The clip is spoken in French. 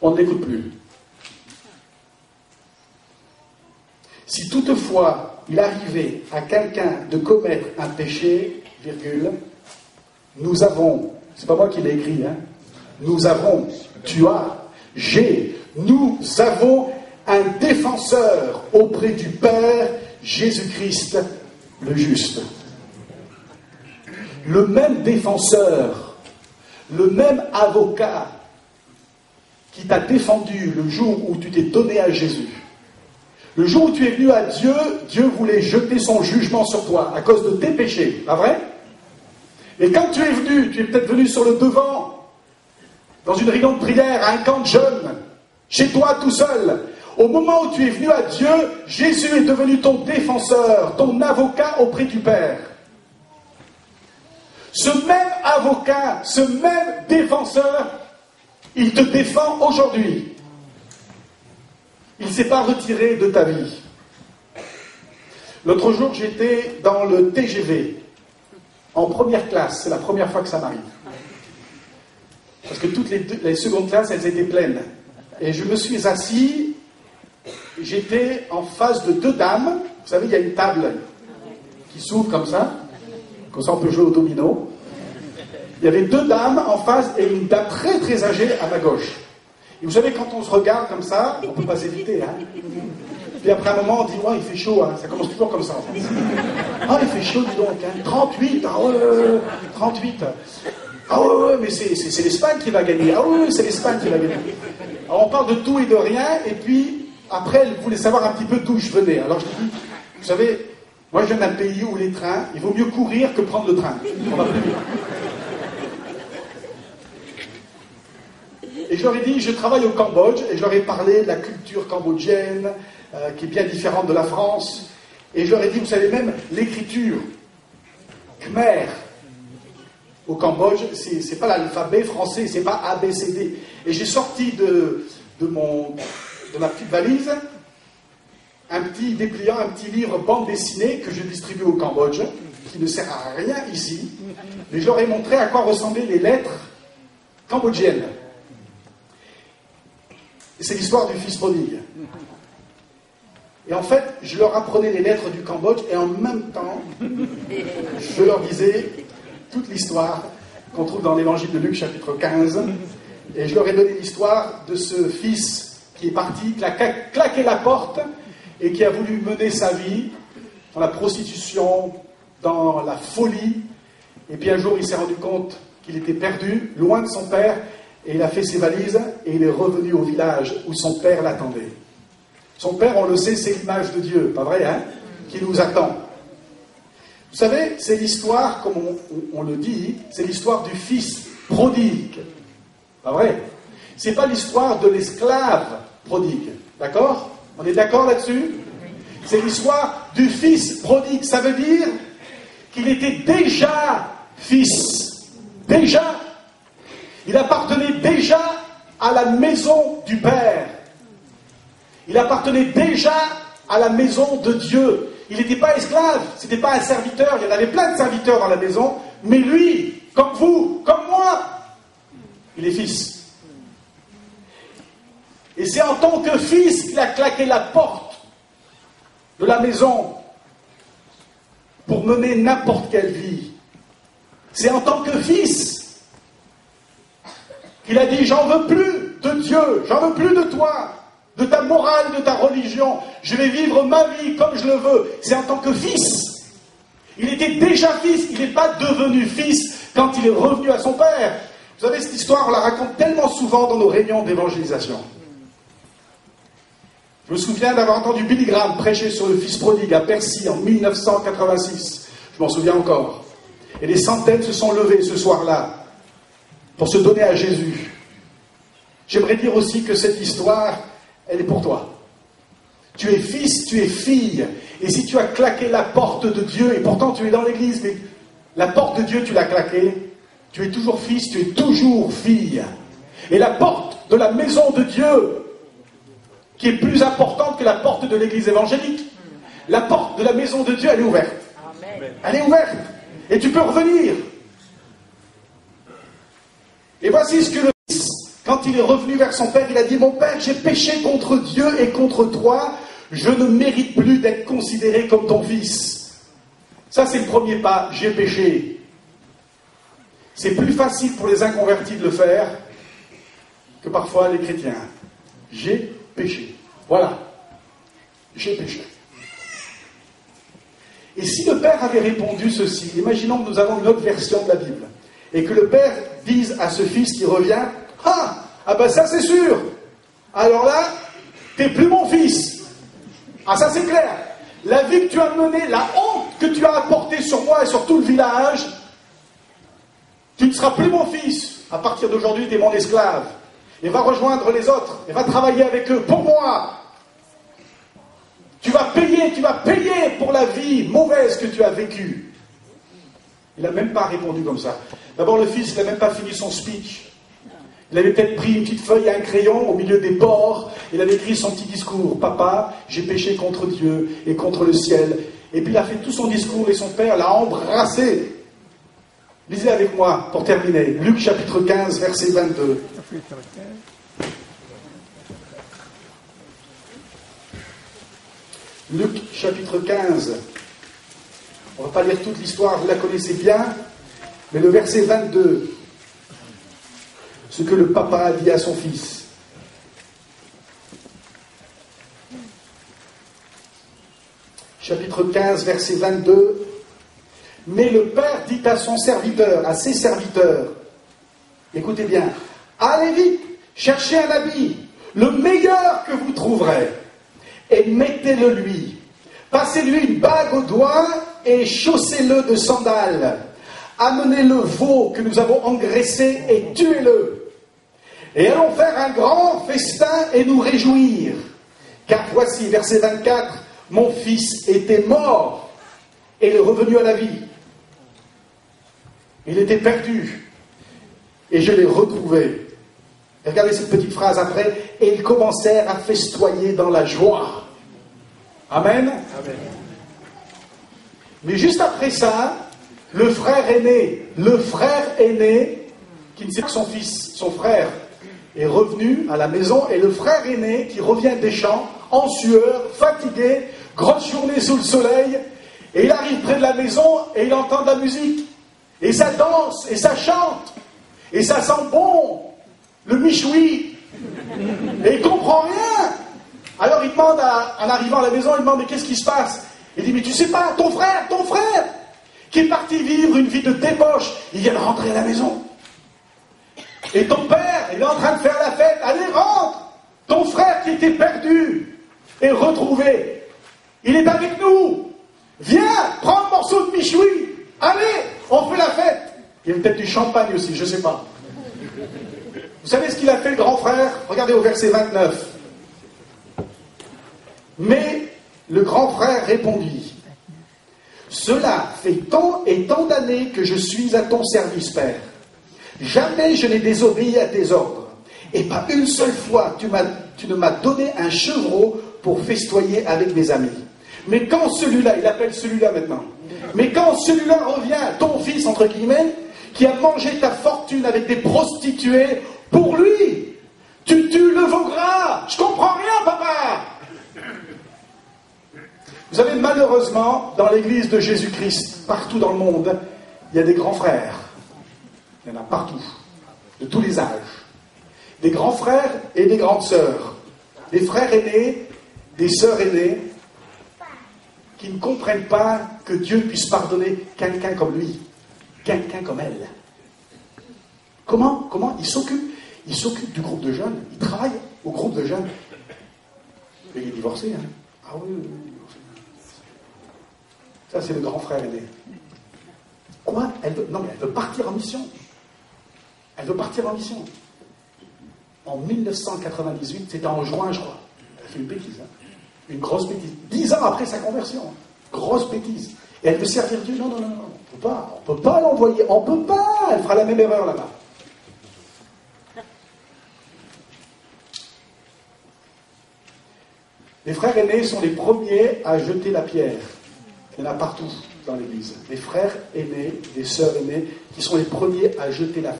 on ne l'écoute plus. Si toutefois il arrivait à quelqu'un de commettre un péché, virgule, nous avons, c'est pas moi qui l'ai écrit, hein, nous avons, tu as, j'ai, nous avons un défenseur auprès du Père, Jésus-Christ, le juste. Le même défenseur, le même avocat qui t'a défendu le jour où tu t'es donné à Jésus. Le jour où tu es venu à Dieu, Dieu voulait jeter son jugement sur toi à cause de tes péchés, pas vrai? Et quand tu es venu, tu es peut-être venu sur le devant, dans une réunion de prière, à un camp de jeunes, chez toi tout seul. Au moment où tu es venu à Dieu, Jésus est devenu ton défenseur, ton avocat auprès du Père. Ce même avocat, ce même défenseur, il te défend aujourd'hui. Il ne s'est pas retiré de ta vie. L'autre jour, j'étais dans le TGV, en première classe. C'est la première fois que ça m'arrive. Parce que toutes les secondes classes, elles étaient pleines. Et je me suis assis, j'étais en face de deux dames. Vous savez, il y a une table qui s'ouvre comme ça on peut jouer au domino. Il y avait deux dames en face et une dame très très âgée à ma gauche. Et vous savez, quand on se regarde comme ça, on ne peut pas s'éviter. Hein. Puis après un moment, on dit, ouais, il fait chaud. Hein. Ça commence toujours comme ça. En fait. Ah, il fait chaud, dis donc. Hein. 38, ah ouais, 38. Ah ouais, mais c'est l'Espagne qui va gagner. Ah ouais, c'est l'Espagne qui va gagner. Alors on parle de tout et de rien, et puis après, elle voulait savoir un petit peu d'où je venais. Alors je dis, vous savez, moi je viens d'un pays où les trains, il vaut mieux courir que prendre le train. On va plus vite. Et je leur ai dit, je travaille au Cambodge, et je leur ai parlé de la culture cambodgienne, qui est bien différente de la France. Et je leur ai dit, vous savez, même l'écriture khmer au Cambodge, c'est pas l'alphabet français, c'est pas ABCD. Et j'ai sorti de ma petite valise un petit dépliant, un petit livre bande dessinée que je distribue au Cambodge, qui ne sert à rien ici. Mais je leur ai montré à quoi ressemblaient les lettres cambodgiennes. Et c'est l'histoire du fils prodigue. Et en fait, je leur apprenais les lettres du Cambodge et en même temps, je leur disais toute l'histoire qu'on trouve dans l'évangile de Luc, chapitre 15. Et je leur ai donné l'histoire de ce fils qui est parti, qui a claqué la porte et qui a voulu mener sa vie dans la prostitution, dans la folie. Et puis un jour, il s'est rendu compte qu'il était perdu, loin de son père. Et il a fait ses valises et il est revenu au village où son père l'attendait. Son père, on le sait, c'est l'image de Dieu, pas vrai, hein, qui nous attend. Vous savez, c'est l'histoire, comme on le dit, c'est l'histoire du fils prodigue. Pas vrai? C'est pas l'histoire de l'esclave prodigue. D'accord? On est d'accord là-dessus? C'est l'histoire du fils prodigue. Ça veut dire qu'il était déjà fils. Déjà. Il appartenait déjà à la maison du Père. Il appartenait déjà à la maison de Dieu. Il n'était pas esclave, ce n'était pas un serviteur. Il y en avait plein de serviteurs dans la maison. Mais lui, comme vous, comme moi, il est fils. Et c'est en tant que fils qu'il a claqué la porte de la maison pour mener n'importe quelle vie. C'est en tant que fils qu'il a dit, j'en veux plus de Dieu, j'en veux plus de toi, de ta morale, de ta religion. Je vais vivre ma vie comme je le veux. C'est en tant que fils. Il était déjà fils, il n'est pas devenu fils quand il est revenu à son père. Vous savez, cette histoire, on la raconte tellement souvent dans nos réunions d'évangélisation. Je me souviens d'avoir entendu Billy Graham prêcher sur le fils prodigue à Percy en 1986. Je m'en souviens encore. Et des centaines se sont levées ce soir-là pour se donner à Jésus. J'aimerais dire aussi que cette histoire, elle est pour toi. Tu es fils, tu es fille. Et si tu as claqué la porte de Dieu, et pourtant tu es dans l'église, mais la porte de Dieu, tu l'as claquée, tu es toujours fils, tu es toujours fille. Et la porte de la maison de Dieu, qui est plus importante que la porte de l'église évangélique, la porte de la maison de Dieu, elle est ouverte. Amen. Elle est ouverte. Et tu peux revenir. Et voici ce que le fils, quand il est revenu vers son père, il a dit, mon père, j'ai péché contre Dieu et contre toi, je ne mérite plus d'être considéré comme ton fils. Ça, c'est le premier pas, j'ai péché. C'est plus facile pour les inconvertis de le faire que parfois les chrétiens. J'ai péché. Voilà. J'ai péché. Et si le père avait répondu ceci, imaginons que nous avons une autre version de la Bible, et que le père dise à ce fils qui revient, ah ben ça c'est sûr, alors là, t'es plus mon fils. Ah ça c'est clair. La vie que tu as menée, la honte que tu as apportée sur moi et sur tout le village, tu ne seras plus mon fils. À partir d'aujourd'hui, tu es mon esclave. Et va rejoindre les autres, et va travailler avec eux pour moi. Tu vas payer pour la vie mauvaise que tu as vécue. Il n'a même pas répondu comme ça. D'abord, le fils, il n'a même pas fini son speech. Il avait peut-être pris une petite feuille et un crayon au milieu des porcs. Il avait écrit son petit discours. Papa, j'ai péché contre Dieu et contre le ciel. Et puis il a fait tout son discours et son père l'a embrassé. Lisez avec moi, pour terminer. Luc chapitre 15, verset 22. Luc chapitre 15. On ne va pas lire toute l'histoire, vous la connaissez bien. Mais le verset 22. Ce que le papa a dit à son fils. Chapitre 15, verset 22. Mais le père dit à son serviteur, à ses serviteurs, écoutez bien, allez vite, cherchez un habit, le meilleur que vous trouverez, et mettez-le lui. Passez-lui une bague au doigt et chaussez-le de sandales. Amenez le veau que nous avons engraissé et tuez-le. Et allons faire un grand festin et nous réjouir. Car voici, verset 24, mon fils était mort et il est revenu à la vie. Il était perdu et je l'ai retrouvé. Et regardez cette petite phrase après. Et ils commencèrent à festoyer dans la joie. Amen. Amen. Mais juste après ça, le frère aîné, qui ne sait que son fils, son frère, est revenu à la maison, et le frère aîné qui revient des champs, en sueur, fatigué, grosse journée sous le soleil, et il arrive près de la maison et il entend de la musique. Et ça danse, et ça chante, et ça sent bon, le michoui. Et il ne comprend rien. Alors il demande, en arrivant à la maison, il demande, mais qu'est-ce qui se passe? Il dit, mais tu sais pas, ton frère, qui est parti vivre une vie de débauche, il vient de rentrer à la maison. Et ton père, il est en train de faire la fête, allez, rentre. Ton frère qui était perdu est retrouvé. Il est avec nous. Viens, prends un morceau de michoui. Allez, on fait la fête. Il y a peut-être du champagne aussi, je ne sais pas. Vous savez ce qu'il a fait, le grand frère? Regardez au verset 29. Mais le grand frère répondit, cela fait tant et tant d'années que je suis à ton service, père. Jamais je n'ai désobéi à tes ordres. Et pas une seule fois tu ne m'as donné un chevreau pour festoyer avec mes amis. Mais quand celui-là, il appelle celui-là maintenant, mais quand celui-là revient, ton fils, entre guillemets, qui a mangé ta fortune avec des prostituées, pour lui, tu tues le veau gras. Je comprends rien, papa. Vous savez, malheureusement, dans l'église de Jésus-Christ, partout dans le monde, il y a des grands frères. Il y en a partout, de tous les âges. Des grands frères et des grandes sœurs. Des frères aînés, des sœurs aînées, qui ne comprennent pas que Dieu puisse pardonner quelqu'un comme lui, quelqu'un comme elle. Comment il s'occupe du groupe de jeunes, il travaille au groupe de jeunes. Mais il est divorcé, hein. Ah oui, divorcé. Ça, c'est le grand frère aîné. Quoi? Elle veut partir en mission. Elle veut partir en mission. En 1998, c'était en juin, je crois. Elle a fait une bêtise, hein. Une grosse bêtise. 10 ans après sa conversion. Grosse bêtise. Et elle veut servir Dieu. Non. On ne peut pas l'envoyer. On ne peut pas. Elle fera la même erreur là-bas. Les frères aînés sont les premiers à jeter la pierre. Il y en a partout dans l'Église. Les frères aînés, les sœurs aînées, qui sont les premiers à jeter la